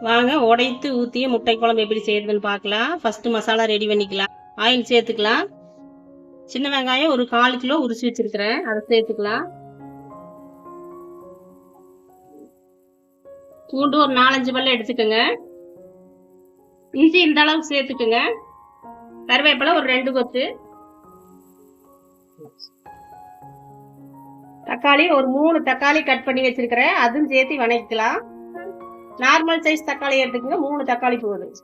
வாங்க உடைத்து ஊற்றிய முட்டை குழம்பு எப்படி செய்யறதுன்னு பார்க்கலாம். ஃபஸ்ட்டு மசாலா ரெடி பண்ணிக்கலாம். ஆயில் சேர்த்துக்கலாம். சின்ன வெங்காயம் ஒரு 1/4 கிலோ உரிச்சு வச்சிருக்கிறேன், அதை சேர்த்துக்கலாம். பூண்டு ஒரு 4-5 பல்ல எடுத்துக்கோங்க. இஞ்சி இந்த அளவுக்கு சேர்த்துக்குங்க. கருவேப்பிலை ஒரு 2 கொத்து. தக்காளி ஒரு 3 தக்காளி கட் பண்ணி வச்சிருக்கிறேன், அதுவும் சேர்த்து வணக்கிக்கலாம். நார்மல் சைஸ் தக்காளி எடுத்துக்கோங்க, 3 தக்காளி போதும்.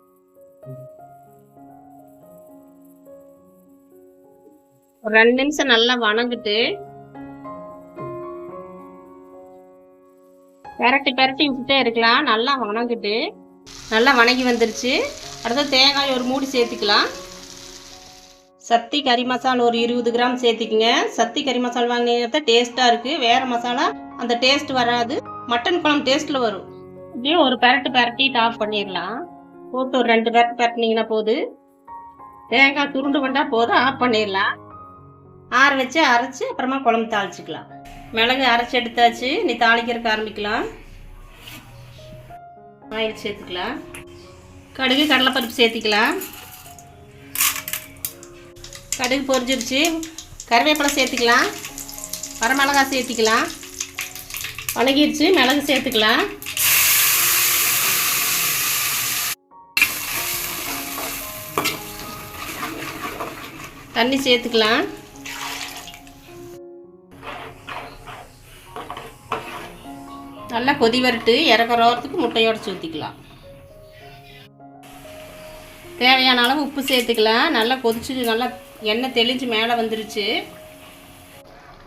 ஒரு 2 நிமிஷம் நல்லா வணங்கிட்டு பெரட்டி விட்டுட்டே இருக்கலாம். நல்லா வணங்கிட்டு நல்லா வணங்கி வந்துருச்சு. அடுத்து தேங்காய் ஒரு மூடி சேர்த்துக்கலாம். சத்தி கறி மசாலா ஒரு 20 கிராம் சேர்த்துக்குங்க. சத்தி கறி மசாலா வாங்கினீங்கன்னா டேஸ்ட்டாக இருக்குது. வேறு மசாலா அந்த டேஸ்ட் வராது, மட்டன் குழம்பு டேஸ்ட்டில் வரும். இப்படியே ஒரு பெரட்டி ஆஃப் பண்ணிடலாம். போட்டு ஒரு 2 பெரட்டினீங்கன்னா போது. தேங்காய் துருண்டு வந்தா போதும், ஆஃப் பண்ணிடலாம். ஆற வச்சு அரைச்சி அப்புறமா குழம்பு தாளிச்சிக்கலாம். மிளகு அரைச்சி எடுத்தாச்சு, நீ தாளிக்கிறதுக்கு ஆரம்பிக்கலாம். ஆயில் சேர்த்துக்கலாம். கடுகு கடலைப்பருப்பு சேர்த்திக்கலாம். கடுகு பொரிஞ்சிருச்சு. கருவேப்பிலை சேர்த்துக்கலாம். வரமிளகாய் சேர்த்திக்கலாம். வணங்கிடுச்சு. மிளகு சேர்த்துக்கலாம். தண்ணி சேர்த்துக்கலாம். நல்லா கொதி வரட்டு. இறக்குறதுக்கு முட்டையோட ஊற்றிக்கலாம். தேவையான அளவு உப்பு சேர்த்துக்கலாம். நல்லா கொதிச்சு நல்லா எண்ணெய் தெளிஞ்சு மேலே வந்துருச்சு.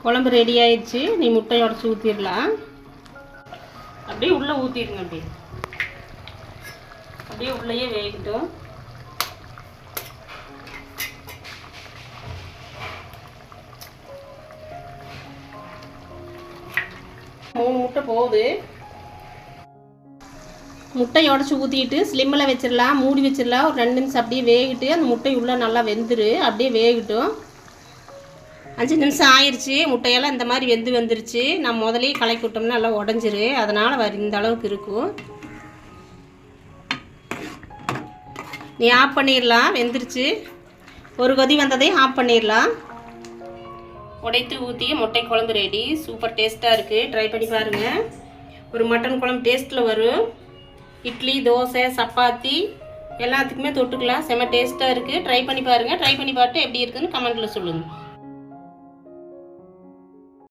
குழம்பு ரெடி ஆயிடுச்சு. நீ முட்டையோட ஊற்றிடலாம். அப்படியே உள்ளே ஊற்றிடுங்க. அப்படியே உள்ளேயே வேகட்டும். மூணு முட்டை போகுது. முட்டை உடச்சி ஊற்றிட்டு ஸ்லிம்மில் வச்சிடலாம், மூடி வச்சிடலாம். ஒரு 2 நிமிஷம் அப்படியே வேகிட்டு அந்த முட்டை உள்ளே நல்லா வெந்துரு. அப்படியே வேகட்டும். 5 நிமிஷம் ஆயிடுச்சு. முட்டையெல்லாம் இந்த மாதிரி வந்துருச்சு. நம்ம முதலே கலக்கி விட்டோம்னா நல்லா உடஞ்சிரு. அதனால் இந்த அளவுக்கு இருக்கும். நீ ஆஃப் பண்ணிடலாம். வெந்துருச்சு. ஒரு கொதி வந்ததையும் ஆஃப் பண்ணிடலாம். உடைத்து ஊற்றிய முட்டை குழம்பு ரெடி. சூப்பர் டேஸ்ட்டாக இருக்குது. ட்ரை பண்ணி பாருங்கள். ஒரு மட்டன் குழம்பு டேஸ்ட்டில் வரும். இட்லி, தோசை, சப்பாத்தி எல்லாத்துக்குமே தொட்டுக்கலாம். செம்ம டேஸ்ட்டாக இருக்குது. ட்ரை பண்ணி பாருங்கள். ட்ரை பண்ணி பார்த்து எப்படி இருக்குதுன்னு கமெண்ட்டில் சொல்லுங்கள்.